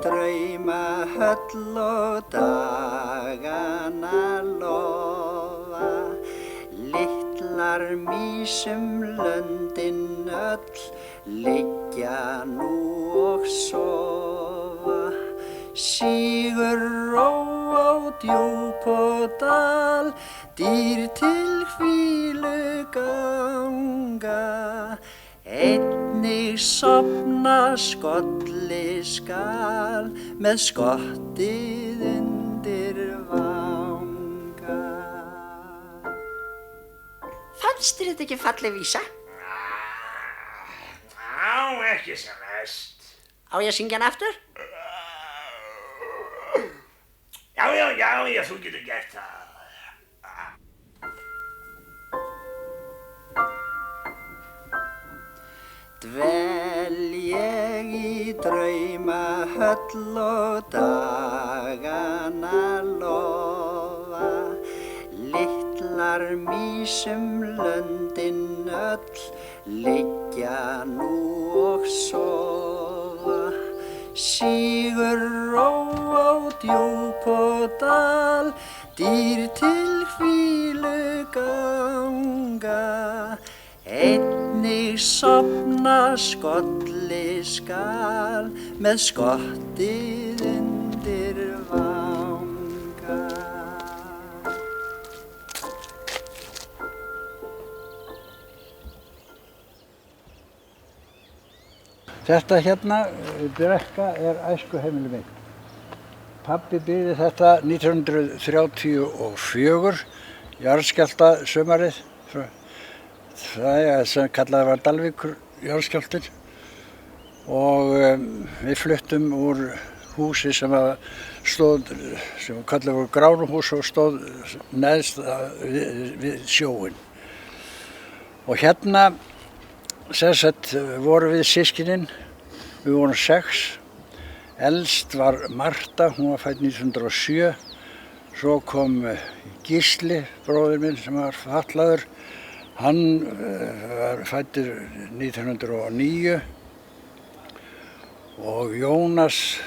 draumahöll og dagana lofa. Litlar mísum löndin öll liggja nú og sofa. Sígur ró á djúp og dal, dýr til hvílu ganga. Einnig sofna skolli skal með skottið undir vanga. Fannst þér þetta ekki falleg vísa? Já, ekki sem mest. Á ég að syngja hann aftur? Já, þú getur gert það. Dvel ég í draumahöll og dagana lofa. Litlar mísum löndin öll liggja nú og sofa. Sígur ró á djúp og dal, dýr til hvílu ganga. Einnig sofna skolli skal með skottið undir vanga. Þetta hérna, brekka, æskuheimili mitt. Pabbi byggði þetta 1934, jarðskjálftasumarið. Það sem kallað var Dalvíkur jarðskjálftinn. Og við fluttum úr húsi sem kallað voru Gránuhús og stóð neðst við sjóinn. Og hérna voru við systkinin, við vorum 6. Elst var Marta, hún var fædd 1907. Svo kom Gísli, bróðir minn sem var fatlaður. Hann var fæddur 1909 og Jónas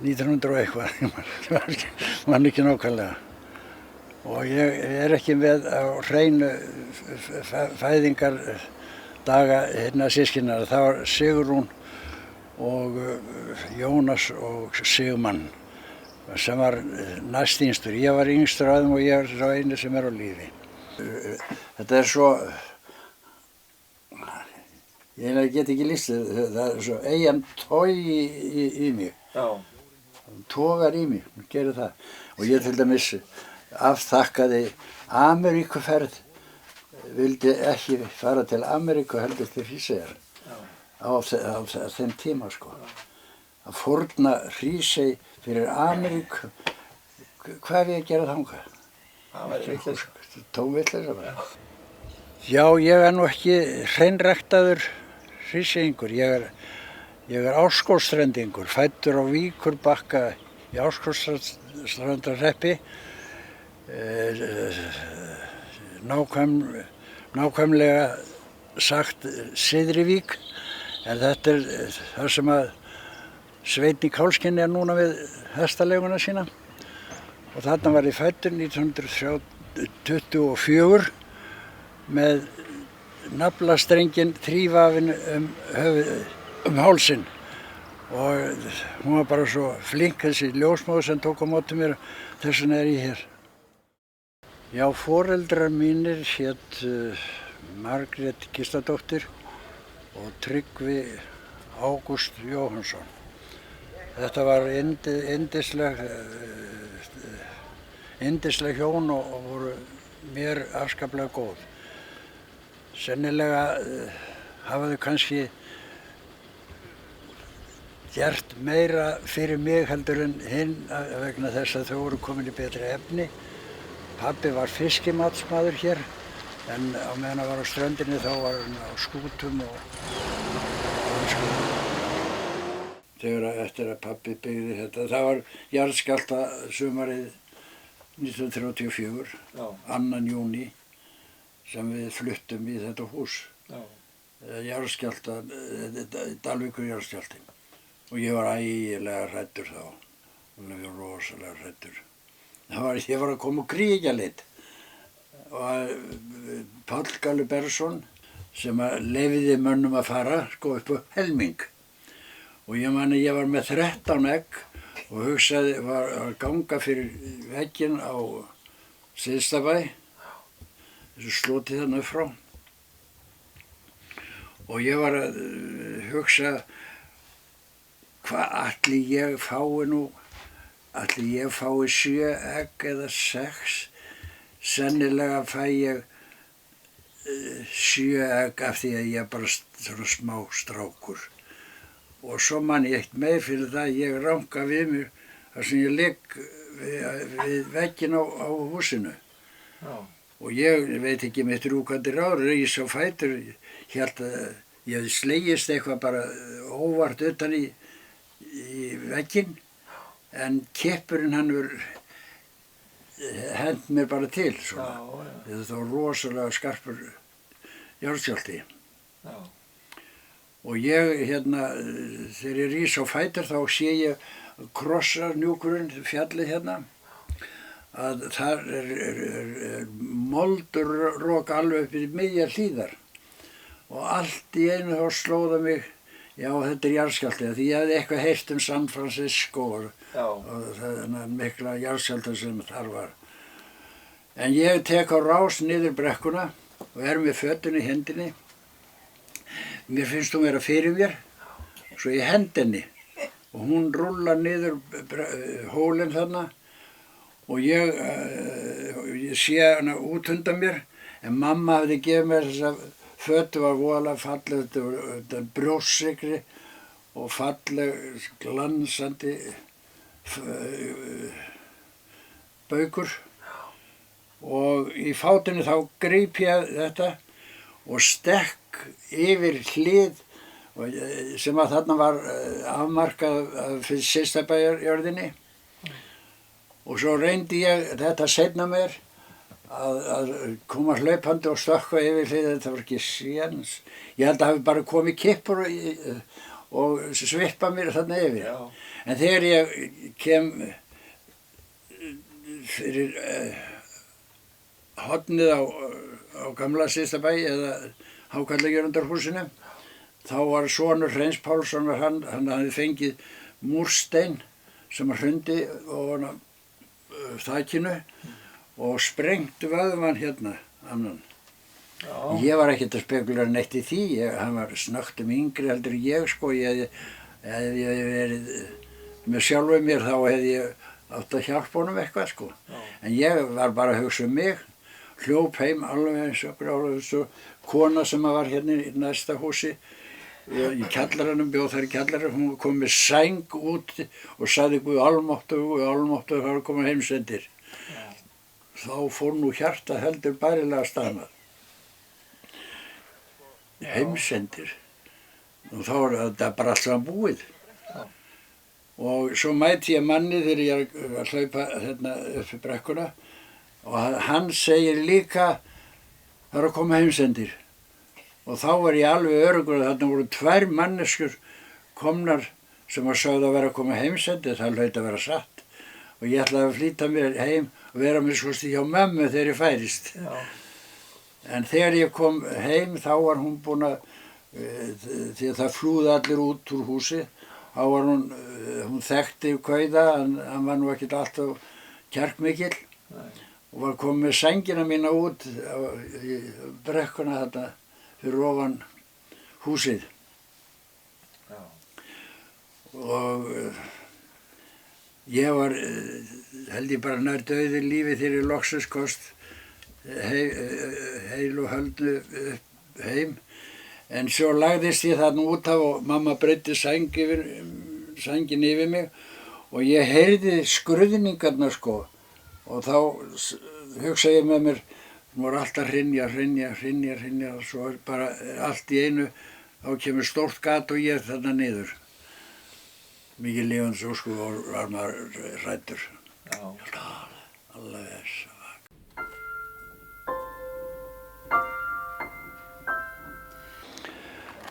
1900 og eitthvað, man ekki nákvæmlega. Og ég ekki með á hreinu fæðingardaga hérna systkinanna. Það var Sigrún og Jónas og Sigmann sem var næst yngstur. Ég var yngstur af þeim og ég er sá eini sem er á lífi. Þetta er svo, ég get ekki lýst það er svo eigin tói í mig. Já. Tógar í mig, gerir það. Og ég til dæmis afþakkaði Ameríkuferð, vildi ekki fara til Ameríku heldur til Hríseyjar á þeim tíma sko. Að fórna Hrísey fyrir Ameríku, hvað er ég að gera þangað? Það væri vitleysa. Tóm vitleysa bara. Já, ég er nú ekki hreinræktaður Hríseyingur. Ég er Árskógsstrendingur, fæddur á Víkurbakka í Árskógsstrandarhreppi. Nákvæmlega sagt Syðrivík, en þetta er það sem að Sveinn í Kálskinni er núna við hestaleguna sína. Og þarna var ég fæddur 1924 með naflastrenginn þrífafinn um hálsinn. Og hún var bara svo flink, þessi ljósmóð sem tók á móti mér, þess vegna er ég hér. Já, foreldrar mínir hét Margrét Gísladóttir og Tryggvi Ágúst Jóhannsson. Þetta var yndisleg hjón og voru mér afskaplega góð. Sennilega hafa þau kannski gert meira fyrir mig heldur en hinn vegna þess að þau voru komin í betri efni. Pabbi var fiskimatsmaður hér, en á meðan hann var á ströndinni þá var hann á skútum og eftir að pabbi byggði þetta. Það var jarðskjálftasumarið 1934, 2. júní, sem við fluttum í þetta hús. Dalvíkur jarðskjálftinn. og ég var ægilega hræddur þá, alveg rosalega hræddur. Ég var að koma úr Kríkjaleit og Páll Galli Bergsson sem að leyfði mönnum að fara sko upp á helming. Og ég man að ég var með 13 egg og hugsaði, var að ganga fyrir vegginn á Syðstabæ, þessu sloti þarna upp frá. Og ég var að hugsa, hvað ætli ég fái nú, ætli ég fái 7 egg eða 6, sennilega fæ ég 7 egg af því að ég er bara svona smá strákur. Og svo man ég eitt meir fyrir það að ég ranka við mér þar sem ég ligg við vegginn á húsinu. Já. Og ég veit ekki mitt rúkandi ráð, reis á fætur, hélt að ég hefði slegist eitthvað bara óvart utan í vegginn, en kippurinn hann hent mér bara til svona. Þetta var rosalega skarpur jarðskjálfti. Já. Og ég þegar ég rís á fætur þá sé ég Krossarhnjúkurinn, fjallið hérna, að þar er moldurrok alveg upp í miðjar hlíðar. Og allt í einu þá slóða mig, já þetta er jarðskjálfti, því ég hefði eitthvað heyrt San Francisco og þennan mikla jarðskjálfta sem þar var. En ég tek á rás niður brekkuna og er með fötin í hendinni. Mér finnst hún vera fyrir mér, svo ég hend henni og hún rúllar niður hólinn þarna og ég sé hana út undan mér, en mamma hafði gefið mér þessa fötu, var voðalega falleg, þetta brjóstsikri og falleg glansandi baukur. Og í fátinu þá gríp ég þetta og stekk yfir hlið sem að þarna var afmarkað fyrir Syðstabæjarjörðinni. Og svo reyndi ég þetta seinna mér að koma hlaupandi og stökkva yfir hlið, þetta var ekki séns. Ég held að hafi bara komið kippur og svippa mér þarna yfir. Já. En þegar ég kem fyrir hornið á gamla Syðstabæ eða Hákallagjörundarhúsinu, þá var sonur Hreins Pálsson, hann hafði fengið múrstein sem hrundi ofan á þakinu og sprengti vöðvan hérna annan. Já. Ég var ekkert að spekulera neitt í því, hann var snöggtum yngri heldur ég sko, hefði verið með sjálfum mér þá hefði ég átt að hjálpa honum eitthvað sko. Já. En ég var bara að hugsa mig, hljóp heim alveg eins og kona sem var hérna í næsta húsi í kjallaranum, bjóð þar í kjallaranum, hún kom með sæng út og sagði Guð almáttugur, það var að koma heimsendir. Ja. Þá fór nú hjarta heldur bærilega stannað. Ja. Heimsendir. Og þá var þetta bara allt saman búið. Ja. Og svo mæti ég manni þegar ég er að hlaupa hérna upp í brekkuna og hann segir líka það er að koma heimsendir. Og þá var ég alveg öruggur að þarna voru 2 manneskjur komnar sem að sögðu að vera að koma heimsendir, það hlaut að vera satt. Og ég ætlaði að flýta mér heim og vera með skosti hjá mömmu þegar ég færist. Já. En þegar ég kom heim þá var hún búin að, því að það flúði allir út úr húsi, þá var hún þekkti kauða, hann var nú ekkert alltaf kjarkmikill. Nei. Og var komið með sængina mína út í brekkuna þarna fyrir ofan húsið. Já. Og ég var, held ég bara nær dauði lífi þegar ég loksins komst heil og höldu heim. En svo lagðist ég þarna út af og mamma breiddi sængin yfir mig og ég heyrði skruðningarnar sko. Og þá hugsa ég með mér, hún var alltaf hrynja og svo er bara allt í einu, þá kemur stórt gat og ég er þarna niður. Mikið lifandi svo sko var maður hræddur. Já. Alveg þess.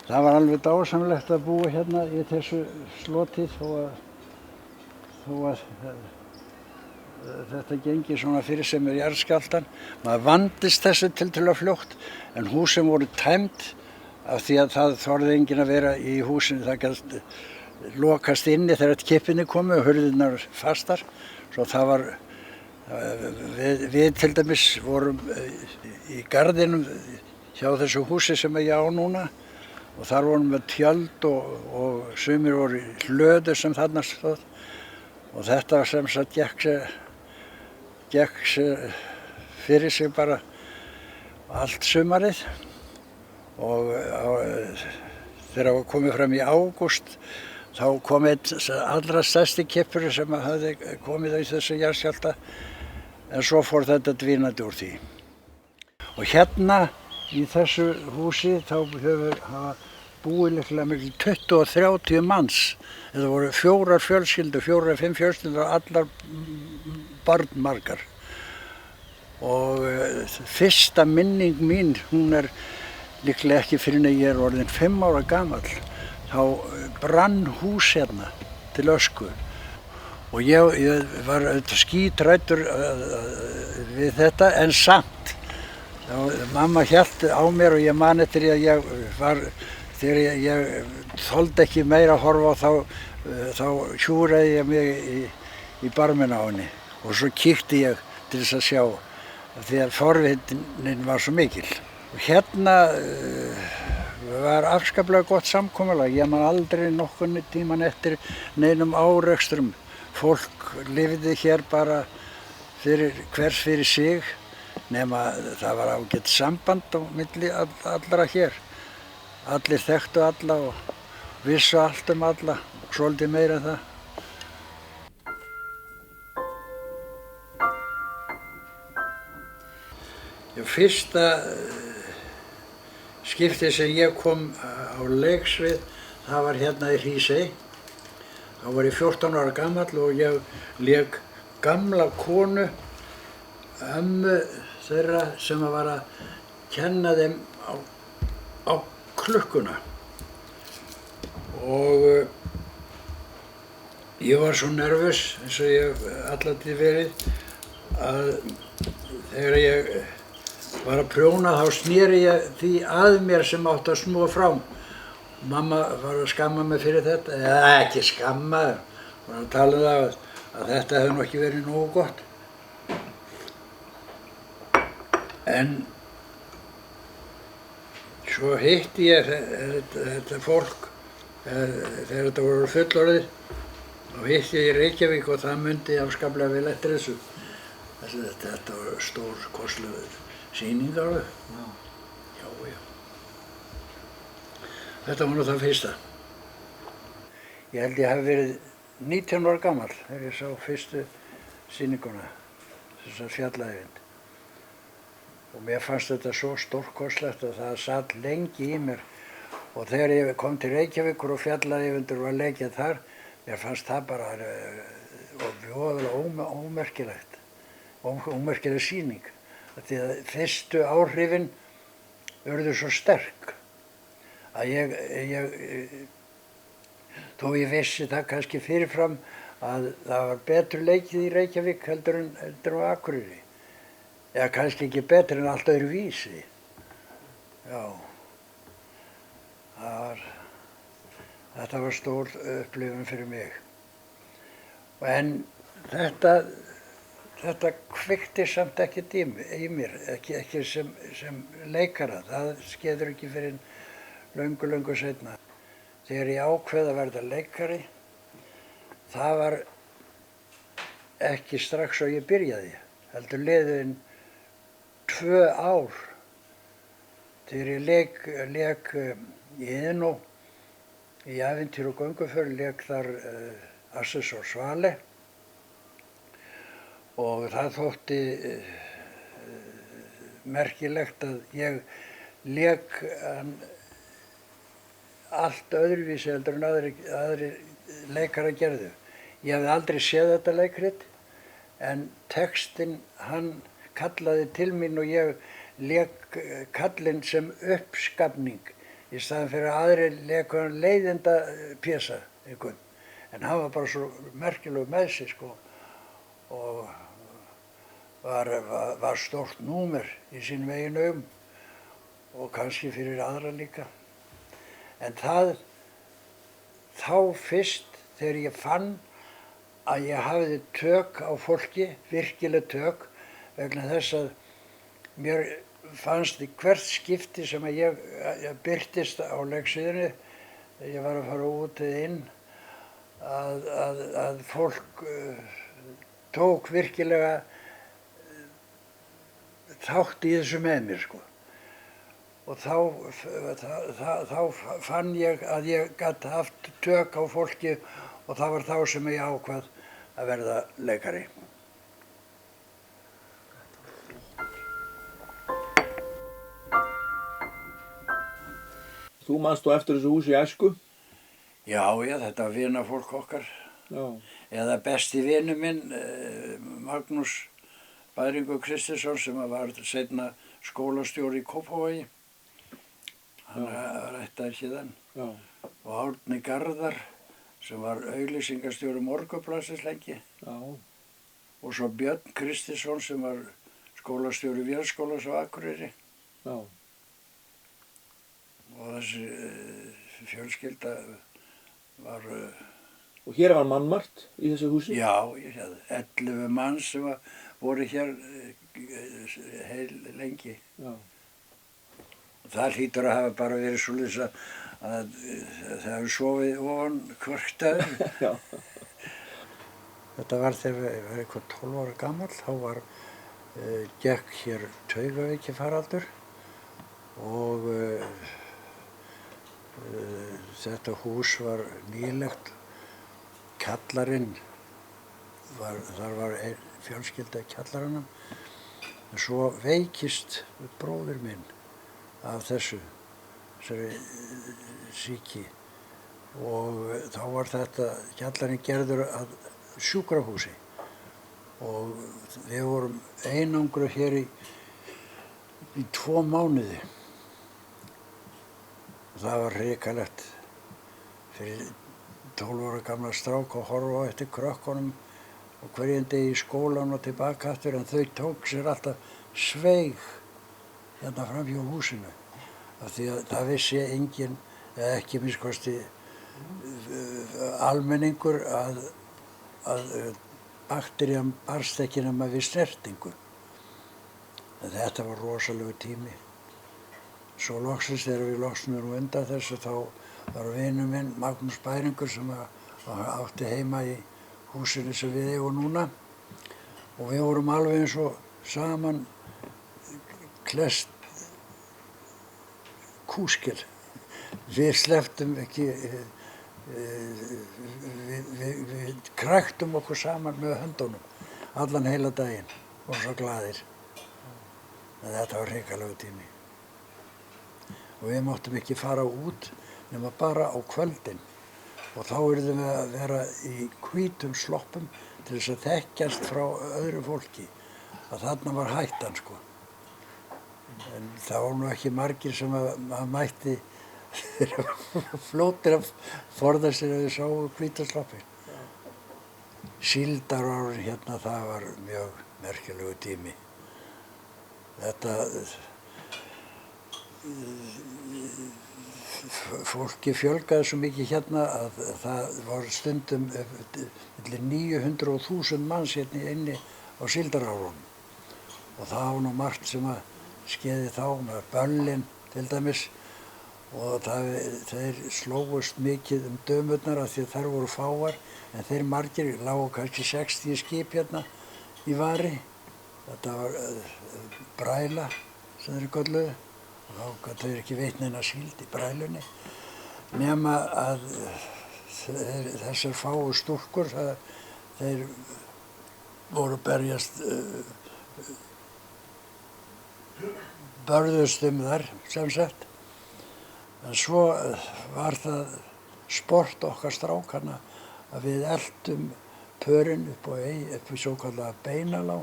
Það var alveg dásamlegt að búa hérna í þessu sloti þó að þetta gengi svona fyrir sem er jarðskjálftan. Maður vandist þessu tiltölulega fljótt en húsin voru tæmd af því að það þorði enginn að vera í húsinu. Það gat lokast inni þegar kippinni komu og hurðirnar fastar. Svo það var, við til dæmis vorum í garðinum hjá þessu húsi sem ég á núna og þar vorum við tjöld og sumir voru í hlöðu sem þarna stóð og þetta var sem sagt gekk fyrir sig bara allt sumarið og þegar það var komið fram í ágúst þá kom einn allra stærsti kippur sem hafði komið í þessu jarðskjálfta en svo fór þetta dvínandi úr því. Og hérna í þessu húsi þá hafa búið líklega mikil 20-30 manns. Þetta voru 4 fjölskyldur, 4-5 fjölskyldur og allar barnmargar. Og fyrsta minning mín, hún er líklega ekki fyrir en ég er orðinn 5 ára gamall. Þá brann hús hérna til ösku. Og ég var skítræddur við þetta en samt. Mamma hélt á mér og ég man eftir að þegar ég þoldi ekki meira að horfa á þá hjúraði ég mig í barminn á henni og svo kíkti ég til þess að sjá því að forvitnin var svo mikil. Og hérna var afskaplega gott samkomulag. Ég man aldrei nokkurn tíman eftir neinum árekstrum. Fólk lifði hér bara hvers fyrir sig nema það var ágætt samband á milli allra hér. Allir þekktu alla og vissu allt alla, svolítið meira en það. Fyrsta skiptið sem ég kom á leiksvið, það var hérna í Hrísey. Þá var ég 14 ára gamall og ég lék gamla konu, ömmu þeirra sem var að kenna þeim á klukkuna. Og ég var svo nervös, eins og ég alla tíð verið, að þegar ég var að prjóna þá sneri ég því að mér sem átti að snúa frá. Mamma var að skamma mig fyrir þetta, eða ekki skamma, var að tala um það að þetta hefði nú ekki verið nógu gott. En svo hitti ég þetta fólk, þegar þetta voru fullorðið, þá hitti ég í Reykjavík og það mundi afskaplega vel eftir þessu. Þetta var stór kostleg sýning alveg. Já. Þetta var nú það fyrsta. Ég held ég hafi verið 19 ára gamall þegar ég sá fyrstu sýninguna, þessa fjallaeyvind. Og mér fannst þetta svo stórkostlegt að það satt lengi í mér. Og þegar ég kom til Reykjavíkur og fjallaeyvindur var leikið þar, mér fannst það bara voðalega ómerkilegt. Ómerkileg sýning. Því að fyrstu áhrifin urðu svo sterk. Að þó ég vissi það kannski fyrirfram að það var betur leikið í Reykjavík heldur en á Akureyri. Eða kannski ekki betur en allt öðru vísi. Já. Þetta var stór upplifun fyrir mig. En þetta kveikti samt ekkert í mér, ekki sem leikara. Það skeður ekki fyrir löngu seinna. Þegar ég ákveð að verða leikari, það var ekki strax og ég byrjaði. Heldur liðin 2 ár. Þegar ég lék í Iðnó, í Ævintýri og gönguför, lék þar Assessor Svale. Og það þótti merkilegt að ég lék hann allt öðruvísi heldur en aðrir leikarar gerðu. Ég hafði aldrei séð þetta leikrit, en textinn hann kallaði til mín og ég lék kallinn sem uppskafning í staðan fyrir að aðrir leku hann leiðinda pésa einhvern. En hann var bara svo merkilegur með sig sko og var stórt númer í sínum eigin augum og kannski fyrir aðra líka. En þá fyrst þegar ég fann að ég hafði tök á fólki, virkileg tök, vegna þess að mér fannst í hvert skipti sem að ég birtist á leiksviðinu, þegar ég var að fara út eða inn, að fólk tók virkilega þátt í þessu með mér sko. Og þá fann ég að ég gat haft tök á fólki og það var þá sem ég ákvað að verða leikari. Þú manst þú eftir þessu húsi í æsku? Já, þetta var vinafólk okkar. Já. Eða besti vinur minn, Magnús Bæringur Kristinsson, sem var seinna skólastjóri í Kópavogi. Hann var ættaður héðan. Já. Og Árni Garðar, sem var auglýsingarstjóri Morgunblaðsins lengi. Já. Og svo Björn Kristinsson, sem var skólastjóri Vélskólans á Akureyri. Já. Og þessi fjölskylda var... Og hér var mannmargt í þessu húsi? Já, ég hefði 11 mann sem voru hér heil lengi. Já. Það hlýtur að hafa bara verið svoleiðis að það hefur sofið ofan hvort öðru. Já. Þetta var þegar ég var eitthvað 12 ára gamall, þá gekk hér taugaveiki faraldur og þetta hús var nýlegt. Kjallarinn, þar var fjölskylda í kjallaranum. En svo veikist bróðir minn af þessari sýki og þá var þetta kjallarinn gerður að sjúkrahúsi og við vorum einangruð hér í 2 mánuði. Það var hrikalegt fyrir 12 ára gamla strák og horfa á eftir krökkunum og hverjum degi í skólan og tilbaka aftur, en þau tók sér alltaf sveig hérna framhjá húsinu af því að það vissi enginn, eða ekki minnst kosti almenningur, að bakterían barst ekki nema við snertingu. En þetta var rosalegu tími. Svo loksins þegar við losnum undan þessu þá var vinur minn, Magnús Bæringur, sem átti heima í húsinu sem við eigum núna og við vorum alveg eins og saman klest kúskil. Við slepptum ekki, við kræktum okkur saman með höndunum allan heila daginn og svo glaðir. En þetta var hrikalegu tími. Og við máttum ekki fara út nema bara á kvöldin og þá yrðum við að vera í hvítum sloppum til þess að þekkjast frá öðru fólki að þarna var hættan sko. En það var nú ekki margir sem að mætti fljótir að forða sér að þau sáu hvíta sloppi. Síldarárin hérna, það var mjög merkilegu tími. Þetta fólki fjölgaði svo mikið hérna að það var stundum milli 900 og 1000 manns hérna inni á síldarárunum. Og það var nú margt sem að skeiði þá með böllin til dæmis og þeir slógust mikið dömurnar af því að þær voru fáar en þeir margir lágu kannski 60 skip hérna í vari. Þetta var bræla sem þeir kölluðu. Og þá gátu þeir ekki veitt neina síld í brælunni nema að þessar fáu stúlkur, þeir voru berjast, börðust þar sem sagt. En svo var það sport okkar strákanna að við eltum pörin upp í svokallaða Beinalá,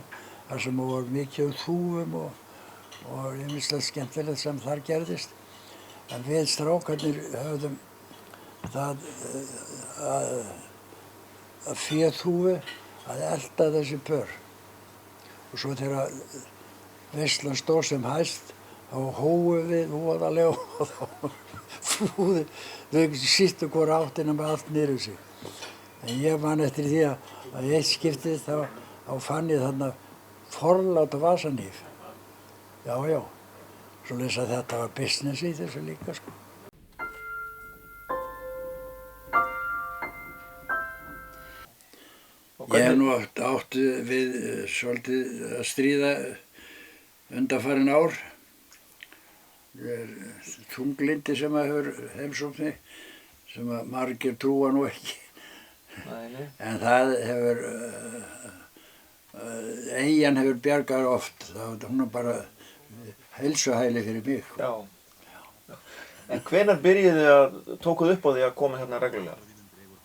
þar sem voru mikið þúfum og ýmislegt skemmtilegt sem þar gerðist. En við strákarnir höfðum það að féþúfu að elda þessi pör. Og svo þegar veislan stóð sem hæst, þá hófum við voðalega og þá flúðu þau sýttu hvora áttina með allt niður sig. En ég man eftir því að í eitt skiptið þá fann ég þarna forlát vasaníf. Já, já. Svoleiðis að þetta var business í þessu líka, sko. Ég hef nú átt við svolítið að stríða undanfarin ár. Það er þunglindi sem að hefur heimsótt mig, sem að margir trúa nú ekki. Nei. En það hefur, eyjan hefur bjargað oft. Hún er bara heilsuhæli fyrir mig. Já. En hvenær byrjuðu að tókuð upp á því að koma hérna reglulega?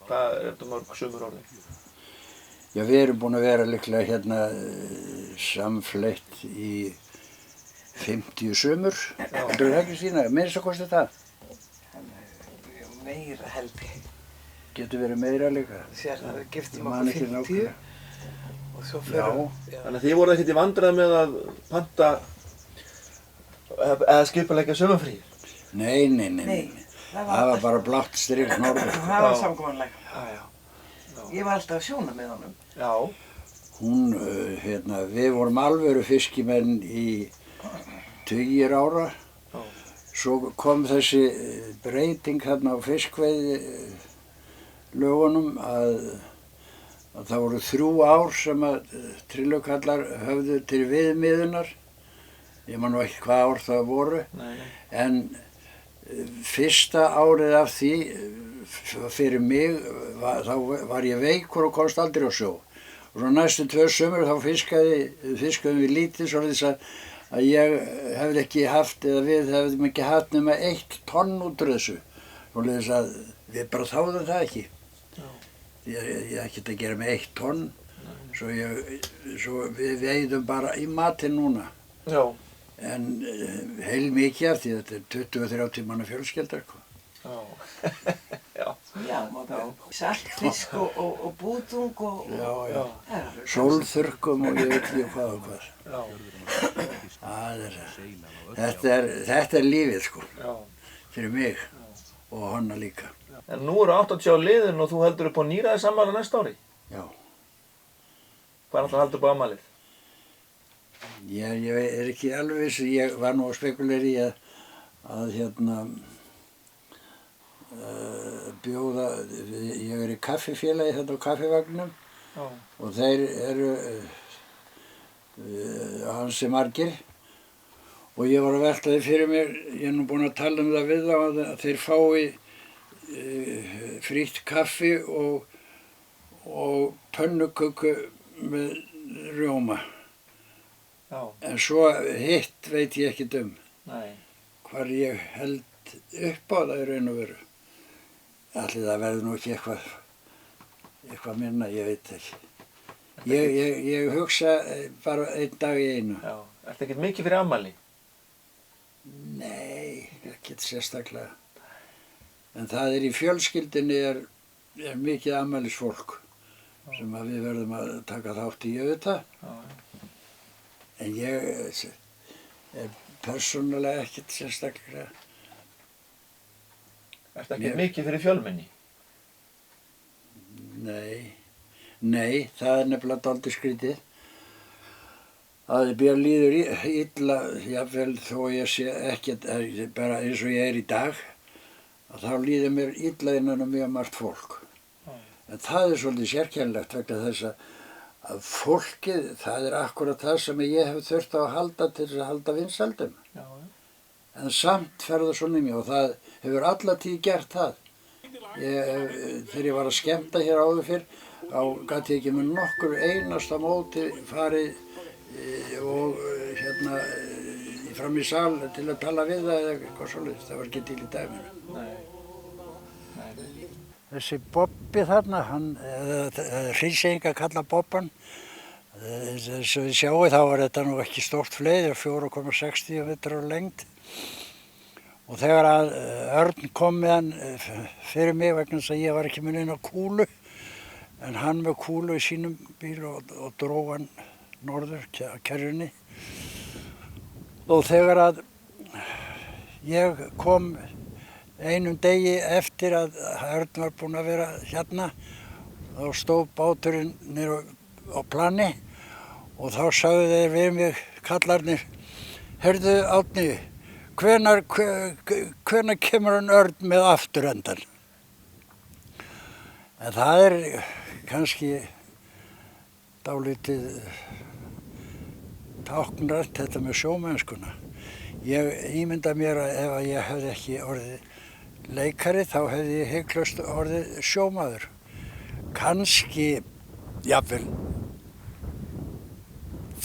Hvað er þetta mörg sumur orðið? Já, við erum búin að vera líklega hérna samfleytt í 50 sumur. Heldur það ekki sína? Minnst að kosti það? Meira held ég. Getur verið meira líka. Sér það við giftum Ég man okkur ekki 50 nákvæmlega. og svo fyrir... Þannig að þið voruð ekkert í vandræði með að panta eða skipuleggja sumarfrí? Nei. það Það var bara blátt strik norður. Það var samkomulag. Já. Ég var alltaf að sjóna með honum. Já. Hún, við vorum alvöru fiskimenn í 20 ára. Já. Svo kom þessi breyting hérna á fiskveiði lögunum að það voru 3 ár sem að trillukallar höfðu til viðmiðunar. Ég man nú ekki hvað ár það voru. Nei. En fyrsta árið af því fyrir mig, þá var ég veikur og komst aldrei á sjó. Og svo næstu 2 sumur þá fiskaðum við lítið svoleiðis að ég hefði ekki haft, eða við hefðum ekki haft nema 1 tonn út úr þessu. Svoleiðis að við bara þáðum það ekki. Ég ekkert að gera með 1 tonn, svo við veiðum bara í matinn núna. Já. En heilmikið af því þetta er 20-30 manna fjölskylda. Já. Já. Já, saltfisk og bútung og... Já. Sólþurrkum og ég veit ekki hvað og hvað. Þetta er lífið, sko. Já. Fyrir mig og hana líka. En nú eru 80 á liðin og þú heldur upp á níræðisafmæli næsta ári? Já. Hvað er alltaf heldur upp á afmælið? Ég er ekki alveg viss, ég var nú að spekulera í að bjóða, ég er í kaffifélagi þetta á kaffivagninum. Já. Og þeir eru ansi margir og ég var að velta því fyrir mér, ég er nú búinn að tala það við þá að þeir fái frítt kaffi og pönnuköku með rjóma. Já. En svo hitt veit ég ekkert Nei. Hvar ég held upp á það í raun og veru. Ætli það verður nú ekki eitthvað minna, ég veit ekki. Ég hugsa bara 1 dag í einu. Já. Ertu ekkert mikið fyrir afmæli? Nei, ekkert sérstaklega. En það í fjölskyldinni er mikið afmælisfólk sem að við verðum að taka þátt í auðvitað. Já. En ég er persónulega ekkert sérstaklega. Ertu ekkert mikið fyrir fjölmenni? Nei, það er nefnilega dálítið skrítið. Að mér líður illa, jafnvel þó ég sé ekkert, bara eins og ég er í dag, að þá líður mér illa innan mjög margt fólk. En það er svolítið sérkennilegt vegna þess að fólkið, það er akkurat það sem ég hef þurft á að halda til þess að halda vinsældum. Já. En samt fer það svona í mig og það hefur alla tíð gert það. Þegar ég var að skemmta hér áður fyrr, þá gat ég ekki með nokkur einasta móti farið og fram í sal til að tala við það eða eitthvað svolítið. Það var ekki til í dæminu. Nei. Þessi Bobbi þarna, Hríseyingar kalla Bobban. Þess að við sjáum þá var þetta nú ekki stórt fleið, 4,60 metrar á lengd. Og þegar að Örn kom með hann fyrir mig vegna þess að ég var ekki með neina kúlu, en hann með kúlu í sínum bíl og dró hann norður að kerjunni. Og þegar að ég kom einum degi eftir að Örn var búinn að vera hérna, þá stóð báturinn niður á plani og þá sagði þeir við mig, kallarnir, heyrðu Árni, hvenær kemur hann Örn með afturendan? En það er kannski dálítið táknrænt þetta með sjómennskuna. Ég ímynda mér að ef að ég hefði ekki orðið leikari þá hefði ég hiklaust orðið sjómaður. Kannski, jafnvel,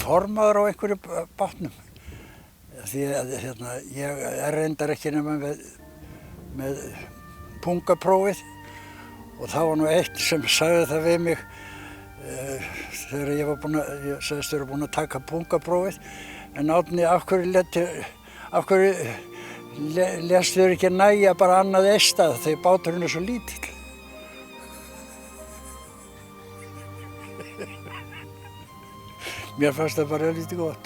formaður á einhverju bátnum. Því að ég er reyndar ekki nema með pungaprófið og það var nú eitt sem sagði það við mig þegar ég sagðist vera búinn að taka pungaprófið. En Árni, af hverju lestu þér ekki nægja bara annað eistað þegar báturinn er svo lítill? Mér fannst það bara lítið gott.